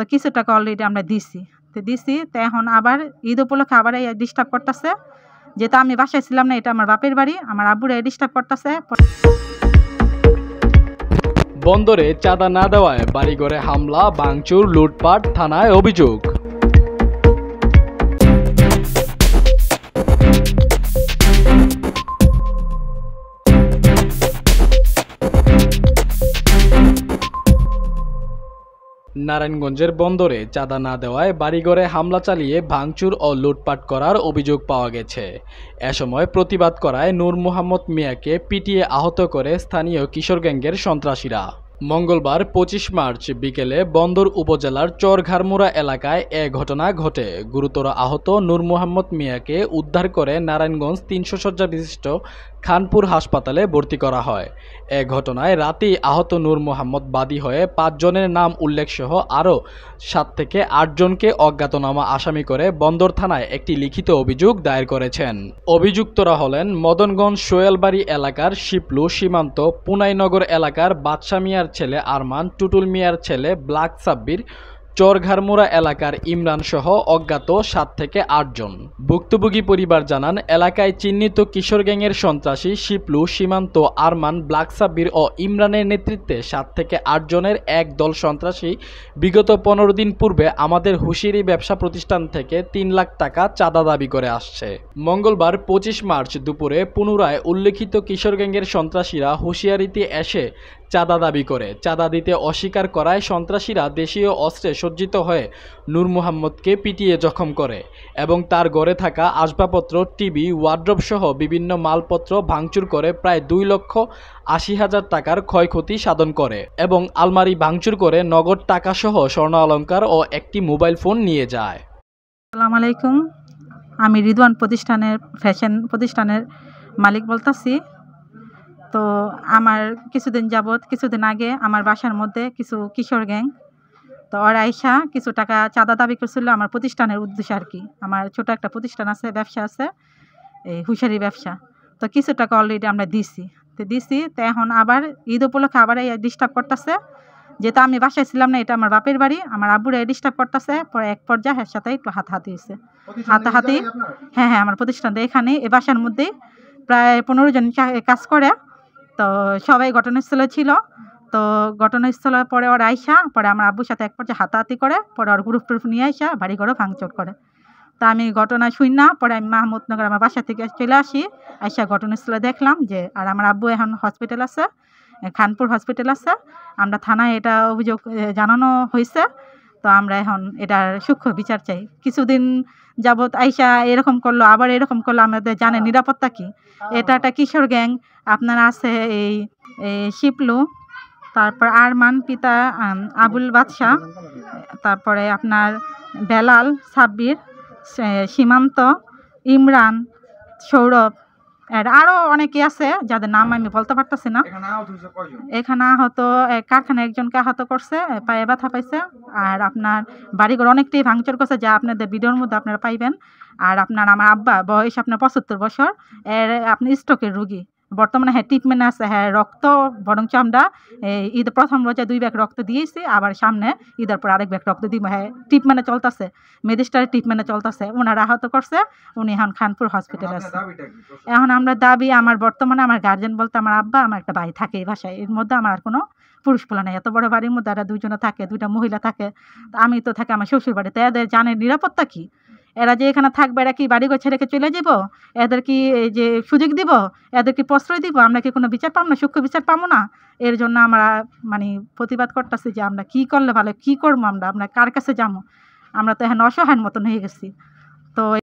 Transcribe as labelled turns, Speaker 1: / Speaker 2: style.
Speaker 1: তো কিছু টাকা অলরেডি আমরা দিছি তো এখন আবার ঈদ উপলক্ষে আবার এই ডিস্টার্ব করতেছে, যেহেতু আমি বাসায় ছিলাম না, এটা আমার বাপের বাড়ি, আমার আব্বুরা ডিস্টার্ব করতেছে।
Speaker 2: বন্দরে চাঁদা না দেওয়ায় বাড়িঘরে হামলা, ভাঙচুর, লুটপাট, থানায় অভিযোগ। নারায়ণগঞ্জের বন্দরে চাঁদা না দেওয়ায় বাড়িঘরে হামলা চালিয়ে ভাঙচুর ও লুটপাট করার অভিযোগ পাওয়া গেছে। এ সময় প্রতিবাদ করায় নূর মোহাম্মদ মিয়াকে পিটিয়ে আহত করে স্থানীয় কিশোর গ্যাংয়ের সন্ত্রাসীরা। মঙ্গলবার 25 মার্চ বিকেলে বন্দর উপজেলার চরঘারমুড়া এলাকায় এ ঘটনা ঘটে। গুরুতর আহত নূর মোহাম্মদ মিয়াকে উদ্ধার করে নারায়ণগঞ্জ 300 শয্যা বিশিষ্ট খানপুর হাসপাতালে ভর্তি করা হয়। এ ঘটনায় রাতেই আহত নূর মোহাম্মদ বাদী হয়ে 5 জনের নাম উল্লেখসহ আরও 7 থেকে 8 জনকে অজ্ঞাতনামা আসামি করে বন্দর থানায় একটি লিখিত অভিযোগ দায়ের করেছেন। অভিযুক্তরা হলেন মদনগঞ্জ সোহেলবাড়ি এলাকার শিপলু সীমান্ত, পুনাইনগর এলাকার বাদশা মিয়ার ছেলে আরমান, টুটুল মিয়ার ছেলে ব্লাক সাব্বির, চরঘারমুড়া এলাকার ইমরান সহ অজ্ঞাত 7 থেকে 8 জন। ভুক্তভোগী পরিবার জানান, এলাকায় চিহ্নিত কিশোর গ্যাংয়ের সন্ত্রাসী শিপলু, সীমান্ত, আরমান, ব্লাক সাব্বির ও ইমরানের নেতৃত্বে 7 থেকে 8 জনের এক দল সন্ত্রাসী বিগত 15 দিন পূর্বে আমাদের হুঁশিয়ারি ব্যবসা প্রতিষ্ঠান থেকে 3 লাখ টাকা চাঁদা দাবি করে আসছে। মঙ্গলবার 25 মার্চ দুপুরে পুনরায় উল্লেখিত কিশোর গ্যাংয়ের সন্ত্রাসীরা হুঁশিয়ারিতে এসে চাঁদা দাবি করে। চাঁদা দিতে অস্বীকার করায় সন্ত্রাসীরা দেশীয় অস্ত্রে সজ্জিত হয়ে নূর মোহাম্মদকে পিটিয়ে জখম করে এবং তার ঘরে থাকা আসবাবপত্র, টিভি, ওয়ার্ড্রোব সহ বিভিন্ন মালপত্র ভাঙচুর করে প্রায় 2,80,000 টাকার ক্ষয়ক্ষতি সাধন করে এবং আলমারি ভাঙচুর করে নগদ টাকা সহ স্বর্ণ অলংকার ও একটি মোবাইল ফোন নিয়ে যায়।
Speaker 1: আসসালামু আলাইকুম, আমি রিদওয়ান ফ্যাশন প্রতিষ্ঠানের মালিক বলতাছি। তো আমার কিছুদিন আগে আমার বাসার মধ্যে কিছু কিশোর গ্যাং, তো ওরা আইসা কিছু টাকা চাঁদা দাবি করছিল আমার প্রতিষ্ঠানের উদ্দেশ্যে আর কি। আমার ছোট একটা প্রতিষ্ঠান আছে, ব্যবসা আছে, এই হুঁশিয়ারি ব্যবসা। তো কিছু টাকা অলরেডি আমরা দিছি তো এখন আবার ঈদ উপলক্ষে আবার এই ডিস্টার্ব করতেছে, যেহেতু আমি বাসায় ছিলাম না, এটা আমার বাপের বাড়ি, আমার আব্বুরা ডিস্টার্ব করতেছে। পরে এক পর্যায়ে এর সাথে একটু হাতাহাতি হয়েছে। হ্যাঁ, আমার প্রতিষ্ঠানটা এখানে এই বাসার মধ্যেই প্রায় 15 জন কাজ করে। তো সবাই ঘটনাস্থলে ছিল। তো ঘটনাস্থলে পরে ওরা আইসা পরে আমার আব্বুর সাথে এক পর্যায়ে হাতাহাতি করে, পরে ওর গ্রুপ নিয়ে আইসা বাড়িঘরও ভাঙচুর করে। তা আমি ঘটনা শুনি না, পরে আমি মাহমুদনগর আমার বাসা থেকে চলে আসি। আইসা ঘটনাস্থলে দেখলাম যে আর আমার আব্বু এখন হসপিটাল আছে, খানপুর হসপিটাল আছে। আমরা থানায় এটা অভিযোগ জানানো হয়েছে। তো আমরা এখন এটার সূক্ষ্ম বিচার চাই। কিছুদিন যাবৎ আইসা এরকম করলো, আবার এরকম করলো, আমাদের জানে নিরাপত্তা কি? এটা একটা কিশোর গ্যাং। আপনার আছে এই শিপলু, তারপর আরমান, পিতা আবুল বাদশা, তারপরে আপনার বেলাল, সাব্বির, সীমান্ত, ইমরান, সৌরভ, আরও অনেকে আছে যাদের নাম আমি বলতে পারতেছি না। এখানে আহত কারখানায় একজনকে আহত করছে, পায়ে ব্যথা পাইছে। আর আপনার বাড়িঘর অনেকটাই ভাঙচুর করছে, যা আপনাদের ভিডিওর মধ্যে আপনারা পাইবেন। আর আপনার আমার আব্বা বয়স আপনার 75 বছর, আপনি স্ট্রোকের রুগী। বর্তমানে ট্রিটমেন্ট আছে, রক্ত বরঞ্চ আমরা ঈদ প্রথম রোজা 2 ব্যাগ রক্ত দিয়েছি, আবার সামনে ঈদের পর আরেক ব্যাগ রক্ত দিব। ট্রিটমেন্টে চলতেছে, ম্যাজিস্ট্রেট ট্রিটমেন্টে চলতেছে। ওনারা আহত করছে, উনি এখন খানপুর হসপিটাল আছে। এখন আমরা দাবি, আমার বর্তমানে আমার গার্জেন বলতে আমার আব্বা, আমার একটা ভাই থাকে এই বাসায়। এর মধ্যে আমার আর কোনো পুরুষ পোলা নেই। এত বড় বাড়ির মধ্যে এরা 2 জনে থাকে, 2টা মহিলা থাকে। আমি তো থাকি আমার শ্বশুর বাড়িতে। এদের জানে নিরাপত্তা কি? এরা যে এখানে থাকবে, এরা কি বাড়িঘর ছেড়ে রেখে চলে যাব? এদের কি এই যে সুযোগ দিব? এদের কি প্রশ্রয় দিব? আমরা কি কোনো বিচার পাবো না? সূক্ষ্ম বিচার পাবো না? এর জন্য আমরা প্রতিবাদ করতেছি যে আমরা কি করলে ভালো, কি করবো, আমরা কার কাছে যাবো? আমরা তো এখন অসহায়ের মতন হয়ে গেছি। তো